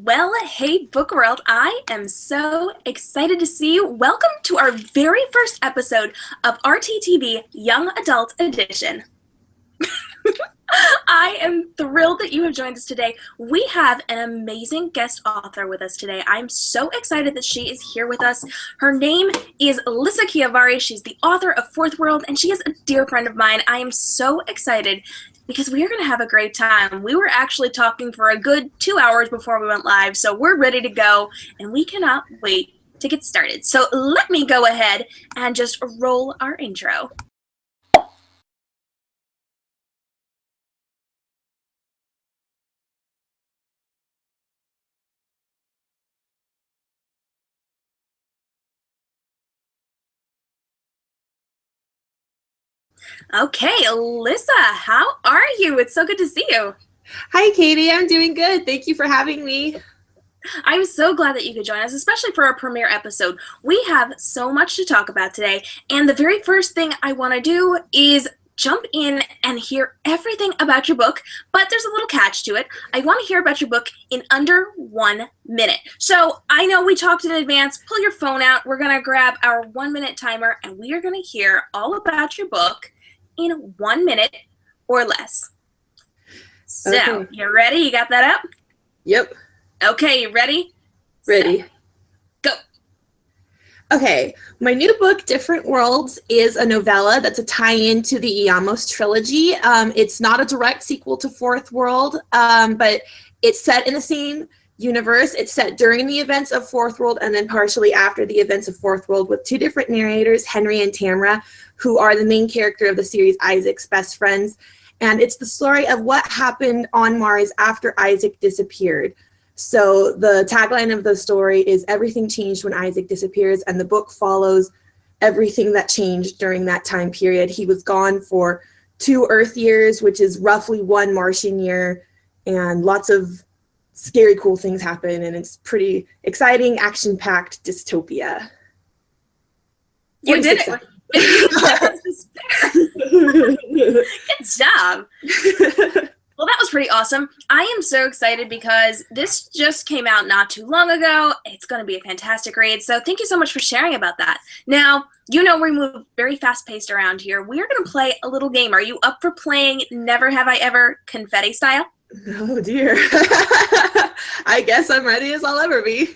Well, hey, Book World, I am so excited to see you. Welcome to our very first episode of RTTB Young Adult Edition. I am thrilled that you have joined us today. We have an amazing guest author with us today. I'm so excited that she is here with us. Her name is Lyssa Chiavari. She's the author of Fourth World, and she is a dear friend of mine. I am so excited because we are going to have a great time. We were actually talking for a good 2 hours before we went live, so we're ready to go, and we cannot wait to get started. So let me go ahead and just roll our intro. Okay, Lyssa, how are you? It's so good to see you. Hi, Katie. I'm doing good. Thank you for having me. I'm so glad that you could join us, especially for our premiere episode. We have so much to talk about today, and the very first thing I want to do is jump in and hear everything about your book, but there's a little catch to it. I want to hear about your book in under 1 minute. So I know we talked in advance. Pull your phone out. We're going to grab our 1 minute timer, and we are going to hear all about your book in 1 minute or less. So, Okay. You ready? You got that up? Yep. Okay, you ready? Ready. Set, go. Okay. My new book, Different Worlds, is a novella that's a tie-in to the Iamos trilogy. It's not a direct sequel to Fourth World, but it's set in the same universe. It's set during the events of Fourth World and then partially after the events of Fourth World with two different narrators, Henry and Tamra, who are the main character of the series, Isaac's best friends. And it's the story of what happened on Mars after Isaac disappeared. So the tagline of the story is everything changed when Isaac disappears, and the book follows everything that changed during that time period. He was gone for 2 Earth years, which is roughly 1 Martian year, and lots of scary, cool things happen, and it's pretty exciting, action-packed dystopia. You did it. Good job. Well, that was pretty awesome. I am so excited because this just came out not too long ago. It's going to be a fantastic read. So thank you so much for sharing about that. Now, you know we move very fast-paced around here. We're going to play a little game. Are you up for playing Never Have I Ever confetti style? Oh, dear. I guess I'm ready as I'll ever be.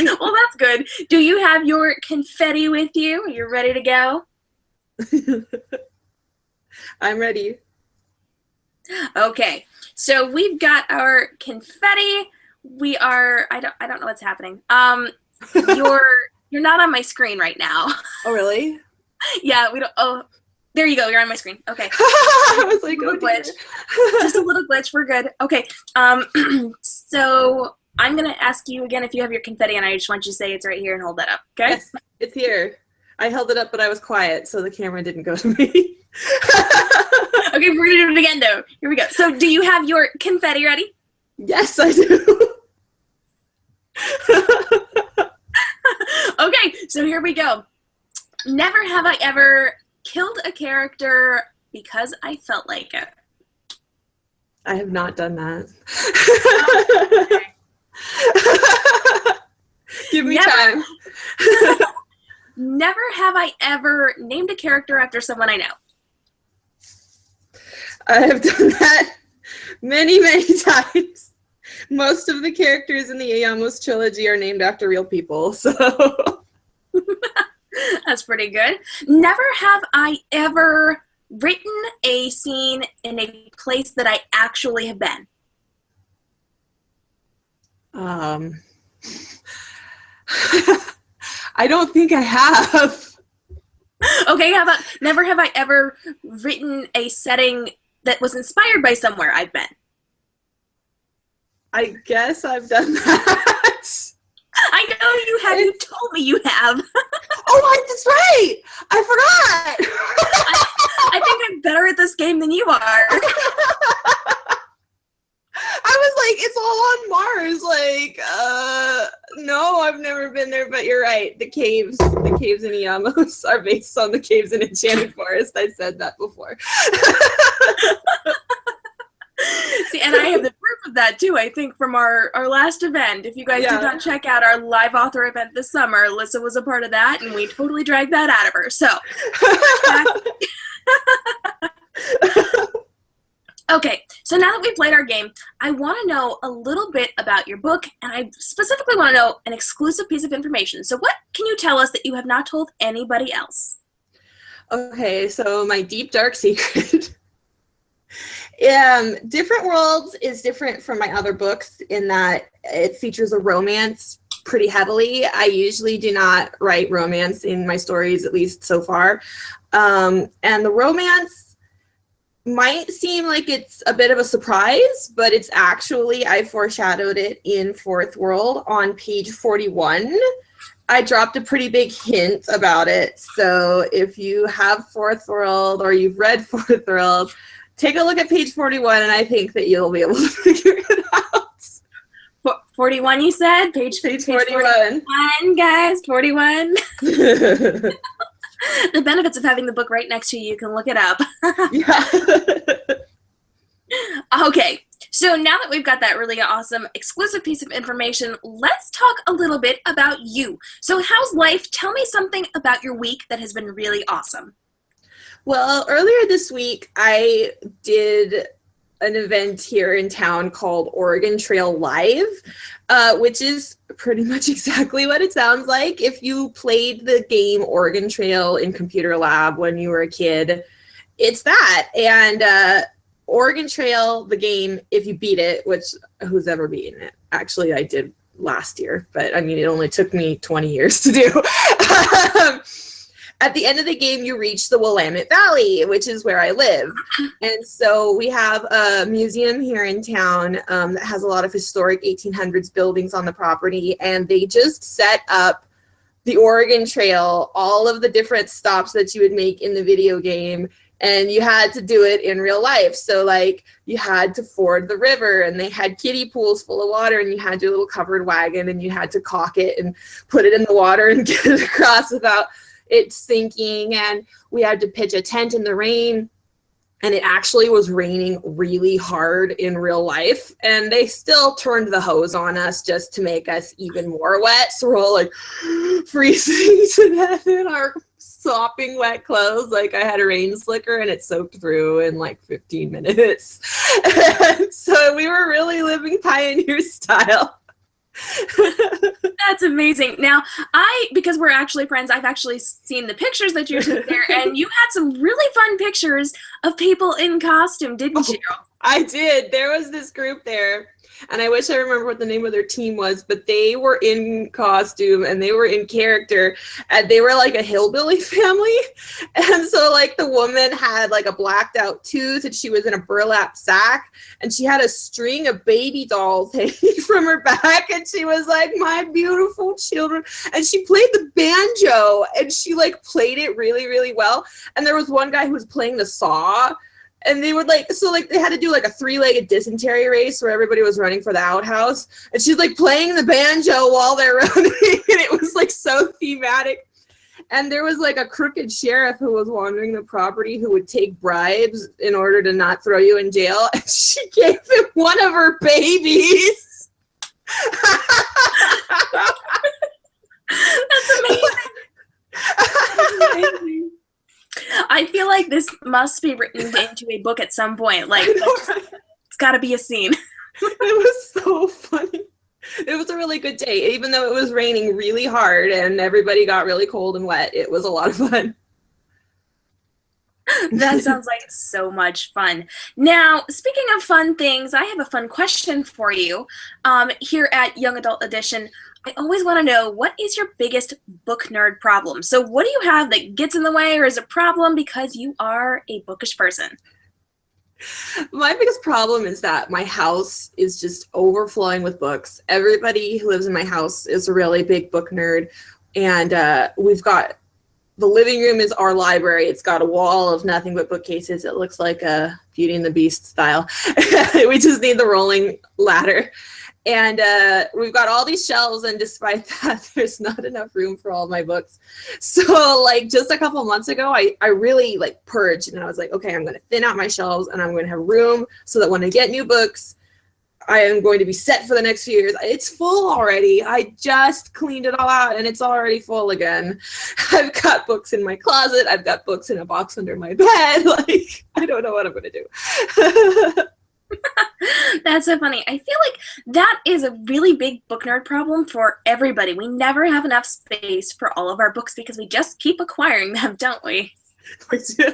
Well, that's good. Do you have your confetti with you? Are you ready to go? I'm ready. Okay, so we've got our confetti. We are. I don't know what's happening. You're not on my screen right now. Oh, really? Yeah, we don't. Oh, there you go. You're on my screen. Okay. I was like, oh, glitch. Just a little glitch. We're good. Okay. So I'm gonna ask you again if you have your confetti, and I just want you to say it's right here and hold that up. Okay. Yes, it's here. I held it up, but I was quiet, so the camera didn't go to me. Okay, we're gonna do it again, though. Here we go. So, do you have your confetti ready? Yes, I do. Okay, so here we go. Never have I ever killed a character because I felt like it. I have not done that. Give me time. Never have I ever named a character after someone I know. I have done that many, many times. Most of the characters in the Iamos trilogy are named after real people, so. That's pretty good. Never have I ever written a scene in a place that I actually have been. I don't think I have. Okay, how about never have I ever written a setting that was inspired by somewhere I've been? I guess I've done that. I know you have. You told me you have. Oh, that's right. I forgot. I think I'm better at this game than you are. I was like, it's all on Mars. No, I've never been there, but you're right. The caves in Iamos are based on the caves in Enchanted Forest. I said that before. See, and I have the proof of that too, I think, from our last event. If you guys did not check out our live author event this summer, Lyssa was a part of that, and we totally dragged that out of her. So, okay, so now that we've played our game, I want to know a little bit about your book, and I specifically want to know an exclusive piece of information. So what can you tell us that you have not told anybody else? Okay, so my deep, dark secret. Different Worlds is different from my other books in that it features a romance pretty heavily. I usually do not write romance in my stories, at least so far. And the romance might seem like it's a bit of a surprise, but it's actually, I foreshadowed it in Fourth World on page 41. I dropped a pretty big hint about it. So if you have Fourth World or you've read Fourth World, take a look at page 41, and I think that you'll be able to figure it out. 41, you said? Page 41. Guys, 41. The benefits of having the book right next to you, you can look it up. Yeah. Okay, so now that we've got that really awesome exclusive piece of information, let's talk a little bit about you. So how's life? Tell me something about your week that has been really awesome. Well, earlier this week, I did an event here in town called Oregon Trail Live, which is pretty much exactly what it sounds like. If you played the game Oregon Trail in Computer Lab when you were a kid, it's that. And Oregon Trail, the game, if you beat it, which who's ever beaten it? Actually, I did last year, but I mean, it only took me 20 years to do. At the end of the game, you reach the Willamette Valley, which is where I live. And so we have a museum here in town that has a lot of historic 1800s buildings on the property. And they just set up the Oregon Trail, all of the different stops that you would make in the video game. And you had to do it in real life. So like you had to ford the river, and they had kiddie pools full of water, and you had your little covered wagon, and you had to caulk it and put it in the water and get it across without it sinking. And we had to pitch a tent in the rain, and it actually was raining really hard in real life, and they still turned the hose on us just to make us even more wet. So we're all like freezing to death in our sopping wet clothes. Like I had a rain slicker and it soaked through in like 15 minutes. And so we were really living pioneer style. That's amazing. Now, because we're actually friends, I've actually seen the pictures that you took there, and you had some really fun pictures of people in costume, didn't you? I did. There was this group there, and I wish I remember what the name of their team was, but they were in costume and they were in character, and they were like a hillbilly family. And so like the woman had like a blacked out tooth, and she was in a burlap sack, and she had a string of baby dolls hanging from her back, and she was like, "My beautiful children." And she played the banjo, and she like played it really, really well. And there was one guy who was playing the saw. And they would they had to do like a 3-legged dysentery race where everybody was running for the outhouse. And she's like playing the banjo while they're running. And it was like so thematic. And there was like a crooked sheriff who was wandering the property who would take bribes in order to not throw you in jail. And she gave him one of her babies. That's amazing. That's amazing. I feel like this must be written into a book at some point. Like, it's got to be a scene. It was so funny. It was a really good day. Even though it was raining really hard and everybody got really cold and wet, it was a lot of fun. That sounds like so much fun. Now, speaking of fun things, I have a fun question for you. Here at Young Adult Edition, I always want to know, what is your biggest book nerd problem? So what do you have that gets in the way or is a problem because you are a bookish person? My biggest problem is that my house is just overflowing with books. Everybody who lives in my house is a really big book nerd. And we've got, the living room is our library. It's got a wall of nothing but bookcases. It looks like a Beauty and the Beast style. We just need the rolling ladder. And we've got all these shelves, and despite that, there's not enough room for all my books. So like just a couple months ago, I really like purged, and I was like, okay, I'm going to thin out my shelves, and I'm going to have room so that when I get new books, I am going to be set for the next few years. It's full already. I just cleaned it all out, and it's already full again. I've got books in my closet. I've got books in a box under my bed. Like, I don't know what I'm going to do. That's so funny. I feel like that is a really big book nerd problem for everybody. We never have enough space for all of our books because we just keep acquiring them, don't we? We do.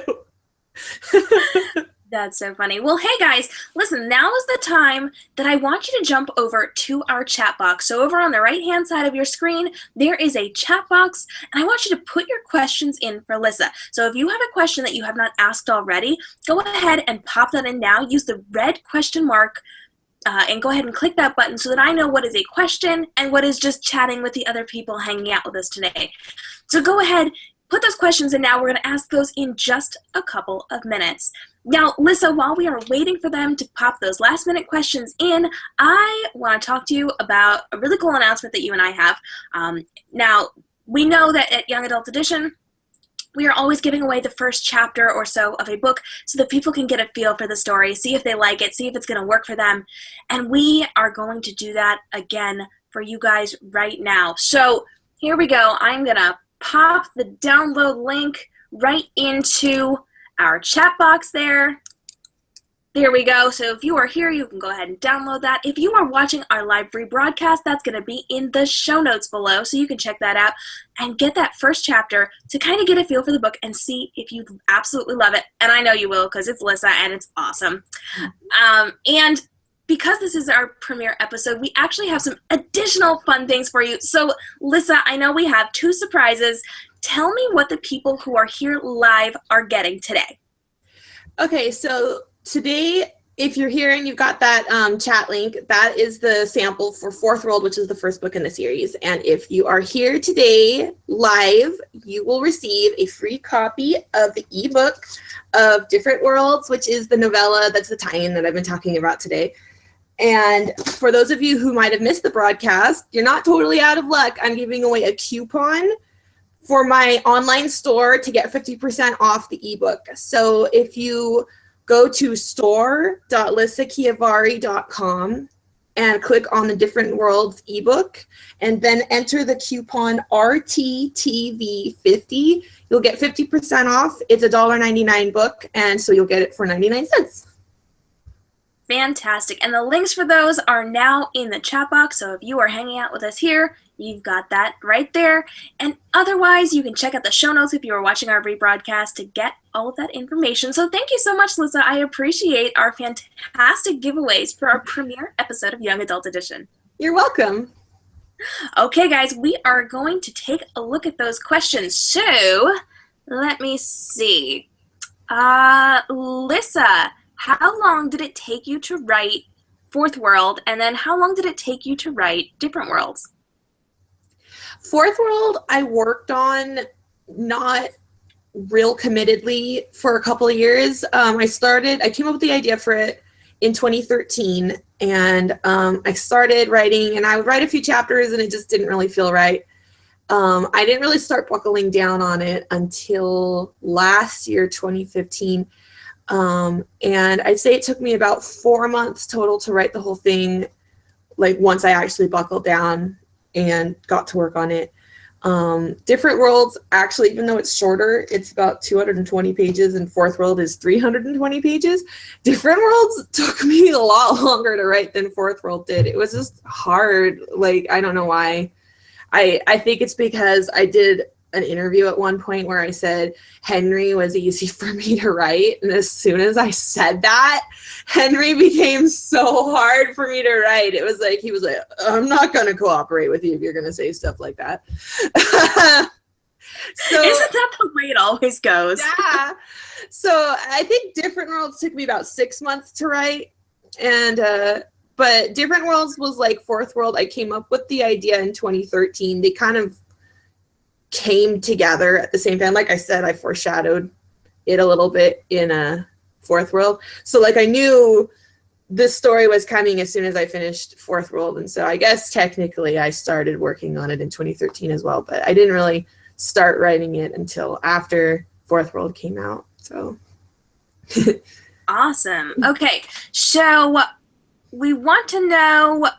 That's so funny. Well, hey guys, listen, now is the time that I want you to jump over to our chat box. So over on the right-hand side of your screen, there is a chat box, and I want you to put your questions in for Lyssa. So if you have a question that you have not asked already, go ahead and pop that in now. Use the red question mark and go ahead and click that button so that I know what is a question and what is just chatting with the other people hanging out with us today. So go ahead, put those questions in now. We're going to ask those in just a couple of minutes. Now, Lyssa, while we are waiting for them to pop those last-minute questions in, I want to talk to you about a really cool announcement that you and I have. Now, we know that at Young Adult Edition, we are always giving away the first chapter or so of a book so that people can get a feel for the story, see if they like it, see if it's going to work for them. And we are going to do that again for you guys right now. So here we go. I'm going to pop the download link right into our chat box there. There we go. So if you are here, you can go ahead and download that. If you are watching our live rebroadcast, that's going to be in the show notes below, so you can check that out and get that first chapter to kind of get a feel for the book and see if you absolutely love it. And I know you will because it's Lyssa and it's awesome. And because this is our premiere episode, we actually have some additional fun things for you. So, Lyssa, I know we have 2 surprises. Tell me what the people who are here live are getting today. Okay, so today, if you're here and you've got that chat link, that is the sample for Fourth World, which is the first book in the series. And if you are here today live, you will receive a free copy of the ebook of Different Worlds, which is the novella that's the tie-in that I've been talking about today. And for those of you who might have missed the broadcast, you're not totally out of luck. I'm giving away a coupon for my online store to get 50% off the ebook. So if you go to store.lyssachiavari.com and click on the Different Worlds ebook and then enter the coupon RTTV50, you'll get 50% off. It's a $1.99 book, and so you'll get it for 99 cents. Fantastic. And the links for those are now in the chat box. So if you are hanging out with us here, you've got that right there. And otherwise, you can check out the show notes if you are watching our rebroadcast to get all of that information. So thank you so much, Lyssa. I appreciate our fantastic giveaways for our premiere episode of Young Adult Edition. You're welcome. Okay, guys, we are going to take a look at those questions. So let me see. Lyssa, how long did it take you to write Fourth World, and then how long did it take you to write Different Worlds? Fourth World, I worked on not real committedly for a couple of years. I came up with the idea for it in 2013, and I started writing, and I would write a few chapters, and it just didn't really feel right. I didn't really start buckling down on it until last year, 2015. And I'd say it took me about 4 months total to write the whole thing, like once I actually buckled down and got to work on it. Different Worlds, actually, even though it's shorter, it's about 220 pages, and Fourth World is 320 pages. Different Worlds took me a lot longer to write than Fourth World did. It was just hard. Like, I don't know why. I think it's because I did an interview at one point where I said Henry was easy for me to write, and as soon as I said that, Henry became so hard for me to write. It was like, he was like, I'm not going to cooperate with you if you're going to say stuff like that. So isn't that the way it always goes? Yeah. So I think Different Worlds took me about 6 months to write, and but Different Worlds was like Fourth World. I came up with the idea in 2013. They kind of came together at the same time. Like I said, I foreshadowed it a little bit in Fourth World. So like I knew this story was coming as soon as I finished Fourth World, and so I guess technically I started working on it in 2013 as well, but I didn't really start writing it until after Fourth World came out. So Awesome. Okay, so we want to know,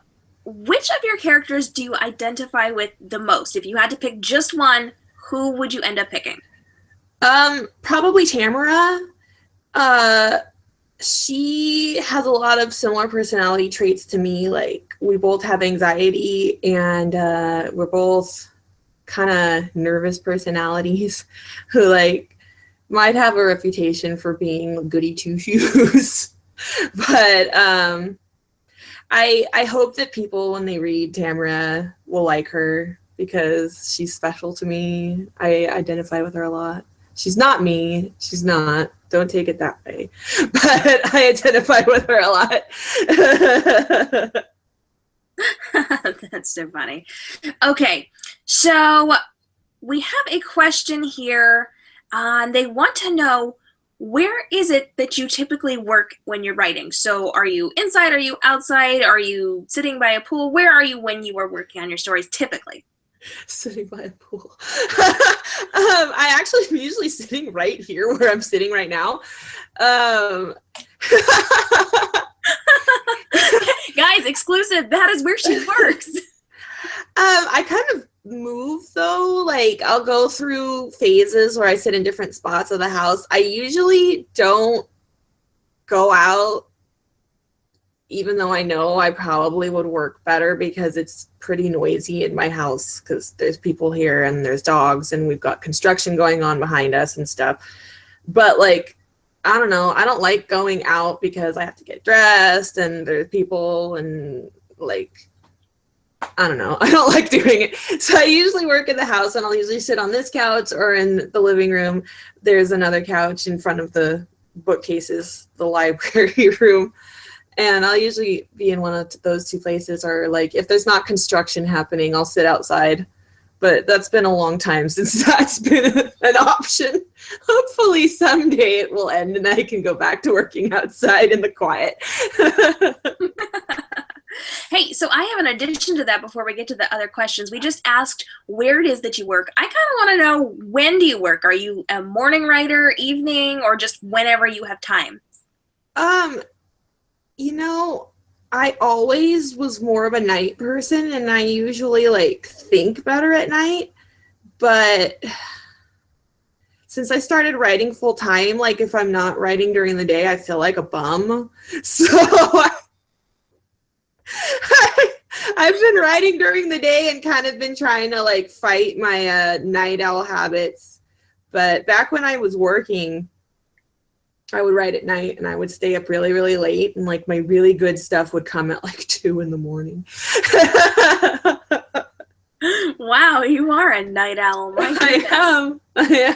which of your characters do you identify with the most? If you had to pick just one, who would you end up picking? Probably Tamara. She has a lot of similar personality traits to me. Like, we both have anxiety, and we're both kind of nervous personalities who, like, might have a reputation for being goody two-shoes. But I hope that people, when they read Tamara, will like her, because she's special to me. I identify with her a lot. She's not me. She's not. Don't take it that way. But I identify with her a lot. That's so funny. Okay, so we have a question here. They want to know, where is it that you typically work when you're writing? So are you inside? Are you outside? Are you sitting by a pool? Where are you when you are working on your stories typically? Sitting by a pool. I actually am usually sitting right here where I'm sitting right now. Guys, exclusive. That is where she works. I kind of move though. Like, I'll go through phases where I sit in different spots of the house. I usually don't go out, even though I know I probably would work better, because it's pretty noisy in my house, because there's people here and there's dogs and we've got construction going on behind us and stuff. But, like, I don't know. I don't like going out because I have to get dressed and there's people and, like, I don't know. I don't like doing it. So I usually work in the house, and I'll usually sit on this couch or in the living room. There's another couch in front of the bookcases, the library room. And I'll usually be in one of those two places, or, like, if there's not construction happening, I'll sit outside. But that's been a long time since that's been an option. Hopefully someday it will end and I can go back to working outside in the quiet. Hey, so I have an addition to that before we get to the other questions. We just asked where it is that you work. I kind of want to know, when do you work? Are you a morning writer, evening, or just whenever you have time? You know, I always was more of a night person, and I usually, like, think better at night. But since I started writing full time, like, if I'm not writing during the day, I feel like a bum. So I've been writing during the day and kind of been trying to, like, fight my night owl habits. But back when I was working, I would write at night, and I would stay up really, really late, and, like, my really good stuff would come at, like, 2 in the morning. Wow, you are a night owl. My I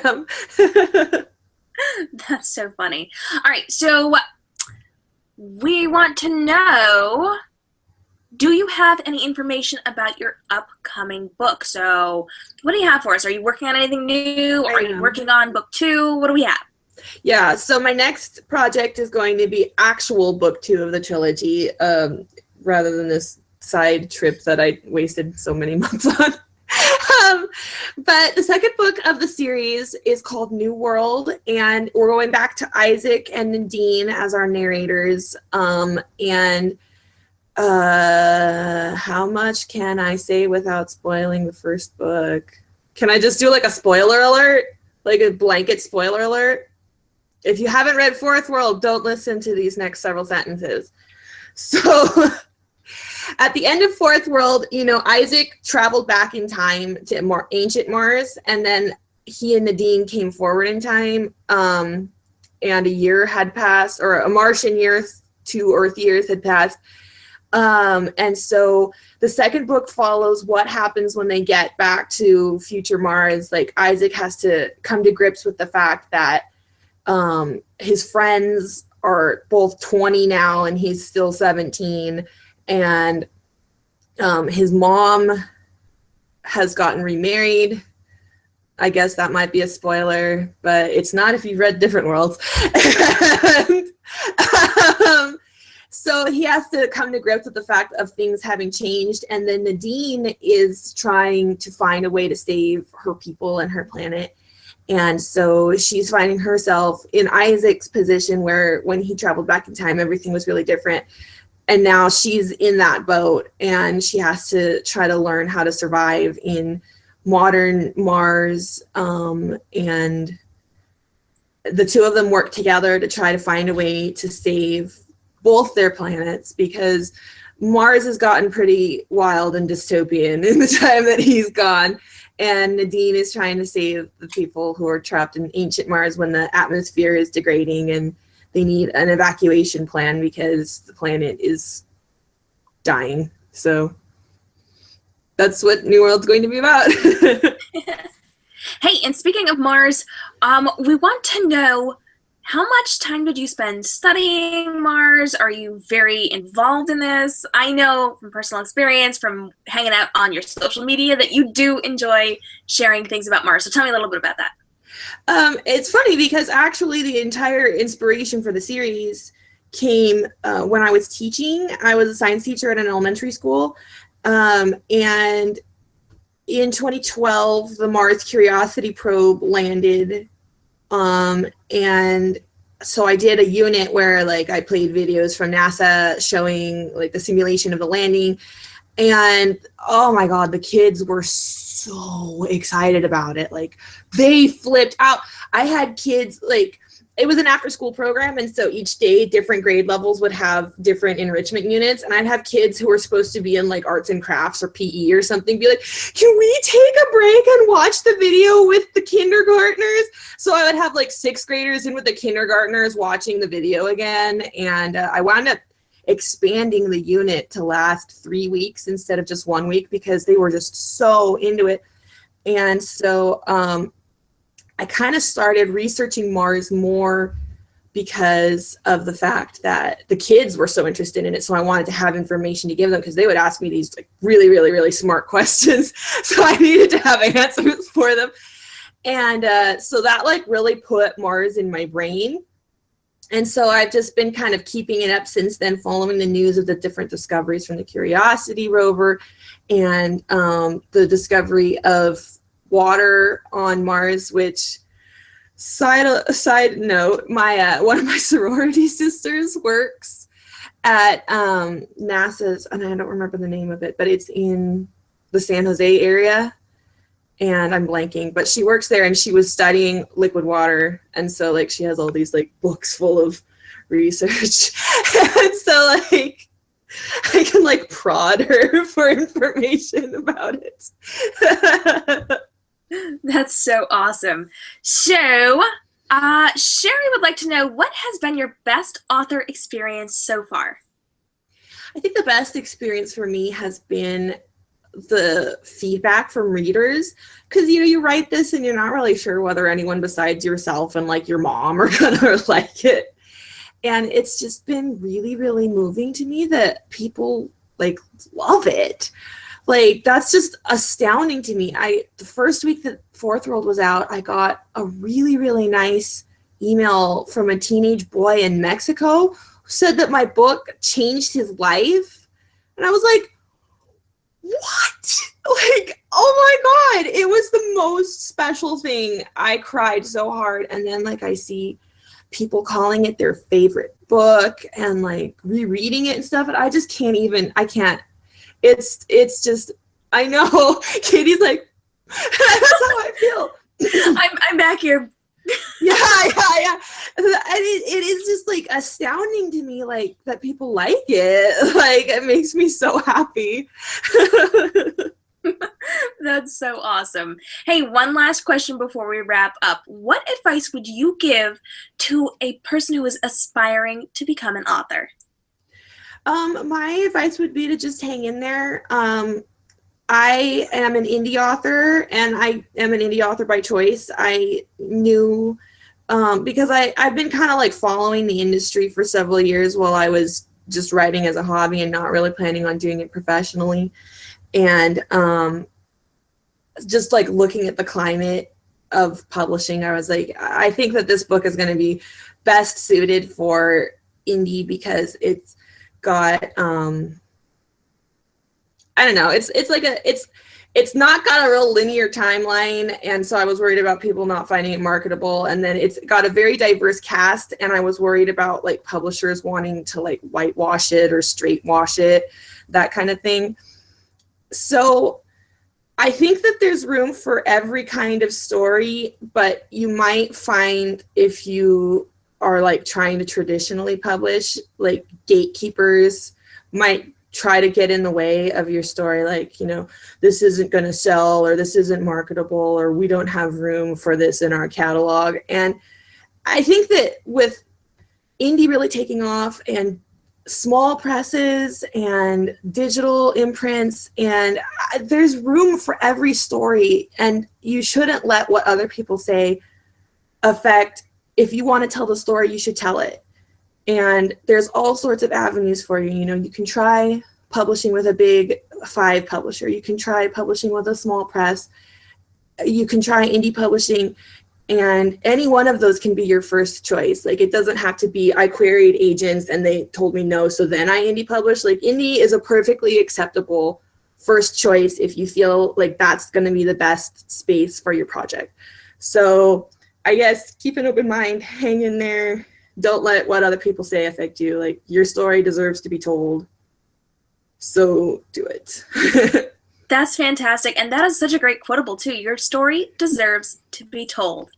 am. That's so funny. All right, so we want to know, do you have any information about your upcoming book? So what do you have for us? Are you working on anything new? Are you working on book 2? What do we have? Yeah, so my next project is going to be actual book 2 of the trilogy, rather than this side trip that I wasted so many months on. But the second book of the series is called New World, and we're going back to Isaac and Nadine as our narrators. And how much can I say without spoiling the first book? Can I just do, like, a spoiler alert? Like a blanket spoiler alert? If you haven't read Fourth World, don't listen to these next several sentences. So at the end of Fourth World, you know, Isaac traveled back in time to more ancient Mars, and then he and Nadine came forward in time, and a year had passed, or a Martian year, 2 Earth years had passed. And so the second book follows what happens when they get back to future Mars. Like, Isaac has to come to grips with the fact that his friends are both 20 now and he's still 17, and his mom has gotten remarried. I guess that might be a spoiler, but it's not if you've read Different Worlds. And, So he has to come to grips with the fact of things having changed, and then Nadine is trying to find a way to save her people and her planet. And so she's finding herself in Isaac's position where when he traveled back in time, everything was really different. And now she's in that boat, and she has to try to learn how to survive in modern Mars. And the two of them work together to try to find a way to save both their planets, because Mars has gotten pretty wild and dystopian in the time that he's gone. And Nadine is trying to save the people who are trapped in ancient Mars when the atmosphere is degrading and they need an evacuation plan because the planet is dying. So that's what New World's going to be about. Hey, and speaking of Mars, we want to know, how much time did you spend studying Mars? Are you very involved in this? I know from personal experience, from hanging out on your social media, that you do enjoy sharing things about Mars. So tell me a little bit about that. It's funny because actually the entire inspiration for the series came when I was teaching. I was a science teacher at an elementary school. And in 2012, the Mars Curiosity probe landed. And so I did a unit where like I played videos from NASA showing like the simulation of the landing. And oh my God, the kids were so excited about it. Like they flipped out. I had kids, like, it was an after school program. And so each day different grade levels would have different enrichment units. And I'd have kids who were supposed to be in like arts and crafts or PE or something be like, can we take a break and watch the video with the kindergartners? So I would have like sixth graders in with the kindergartners watching the video again. And I wound up expanding the unit to last 3 weeks instead of just 1 week because they were just so into it. And so I kind of started researching Mars more because of the fact that the kids were so interested in it. So I wanted to have information to give them because they would ask me these like really, really, really smart questions. So I needed to have answers for them. And so that like really put Mars in my brain. And so I've just been kind of keeping it up since then, following the news of the different discoveries from the Curiosity rover and the discovery of water on Mars, which side note, my one of my sorority sisters works at NASA's, and I don't remember the name of it, but it's in the San Jose area, and I'm blanking, but she works there and she was studying liquid water, and so like she has all these like books full of research. And so like I can like prod her for information about it. That's so awesome. So, Sherry would like to know, what has been your best author experience so far? I think the best experience for me has been the feedback from readers, because you write this and you're not really sure whether anyone besides yourself and like your mom are gonna like it. And it's just been really, really moving to me that people like love it. Like, that's just astounding to me. The first week that Fourth World was out, I got a really, really nice email from a teenage boy in Mexico who said that my book changed his life. And I was like, what? Like, oh my God, it was the most special thing. I cried so hard. And then like I see people calling it their favorite book and like rereading it and stuff. And I just can't even, I can't. It's just, I know. Katie's like, that's how I feel. I'm back here. Yeah. And it is just like astounding to me, like that people like it. Like it makes me so happy. That's so awesome. Hey, one last question before we wrap up. What advice would you give to a person who is aspiring to become an author? My advice would be to just hang in there. I am an indie author, and I am an indie author by choice. I knew because I've been kind of like following the industry for several years while I was just writing as a hobby and not really planning on doing it professionally. And just like looking at the climate of publishing, I was like, I think that this book is going to be best suited for indie because it's got I don't know. It's not got a real linear timeline, and so I was worried about people not finding it marketable. And then it's got a very diverse cast, and I was worried about like publishers wanting to like whitewash it or straight wash it, that kind of thing. So I think that there's room for every kind of story, but you might find if you are like trying to traditionally publish, like gatekeepers might try to get in the way of your story, like, you know, this isn't going to sell, or this isn't marketable, or we don't have room for this in our catalog. And I think that with indie really taking off, and small presses and digital imprints, and there's room for every story, and you shouldn't let what other people say affect. If you want to tell the story, you should tell it. And there's all sorts of avenues for you. You know, you can try publishing with a big 5 publisher. You can try publishing with a small press. You can try indie publishing, and any one of those can be your first choice. Like, it doesn't have to be, I queried agents and they told me no, so then I indie publish. Like, indie is a perfectly acceptable first choice if you feel like that's going to be the best space for your project. So I guess keep an open mind, hang in there. Don't let what other people say affect you. Like, your story deserves to be told, so do it. That's fantastic, and that is such a great quotable too. Your story deserves to be told.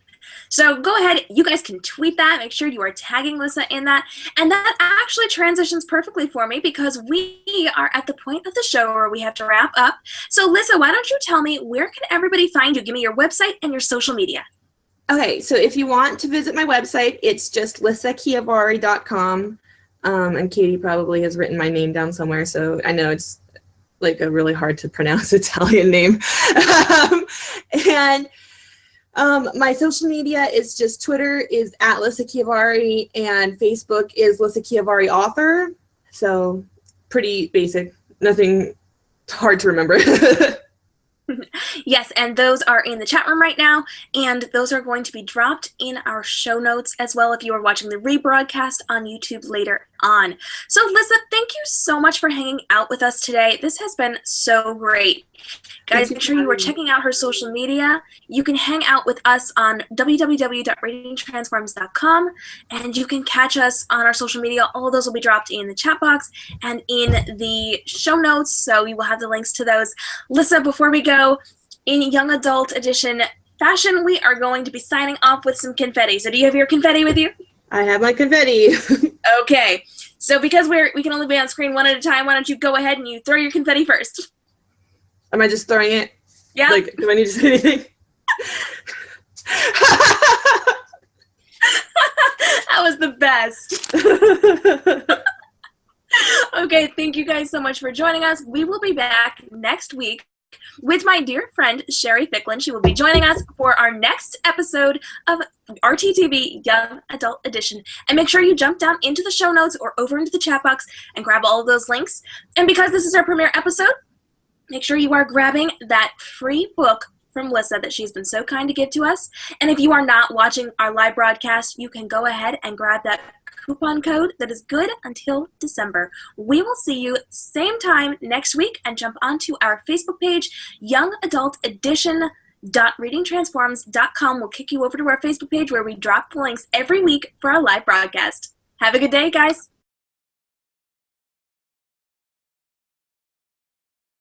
So go ahead, you guys can tweet that. Make sure you are tagging Lyssa in that. And that actually transitions perfectly for me, because we are at the point of the show where we have to wrap up. So Lyssa, why don't you tell me, where can everybody find you? Give me your website and your social media. Okay, so if you want to visit my website, it's just lyssachiavari.com. And Katie probably has written my name down somewhere, so I know it's like a really hard to pronounce Italian name. And my social media is just, Twitter is at Lyssa Chiavari, and Facebook is Lyssa Chiavari Author. So pretty basic, nothing hard to remember. Yes, and those are in the chat room right now, and those are going to be dropped in our show notes as well if you are watching the rebroadcast on YouTube later on. So Lyssa, thank you so much for hanging out with us today. This has been so great. Guys, make sure you are checking out her social media. You can hang out with us on www.readingtransforms.com, and you can catch us on our social media. All of those will be dropped in the chat box and in the show notes, so you will have the links to those. Lyssa, before we go, in young adult edition fashion, we are going to be signing off with some confetti. So do you have your confetti with you? I have my confetti. Okay. So because we can only be on screen one at a time, why don't you go ahead and you throw your confetti first? Am I just throwing it? Yeah. Like, do I need to say anything? That was the best. Okay, thank you guys so much for joining us. We will be back next week with my dear friend Sherry Ficklin. She will be joining us for our next episode of RTTV Young Adult Edition. And make sure you jump down into the show notes or over into the chat box and grab all of those links. And because this is our premiere episode, make sure you are grabbing that free book from Lyssa that she's been so kind to give to us. And if you are not watching our live broadcast, you can go ahead and grab that coupon code that is good until December. We will see you same time next week, and jump onto our Facebook page, Young Adult Edition. .readingtransforms.com will kick you over to our Facebook page where we drop the links every week for our live broadcast. Have a good day, guys.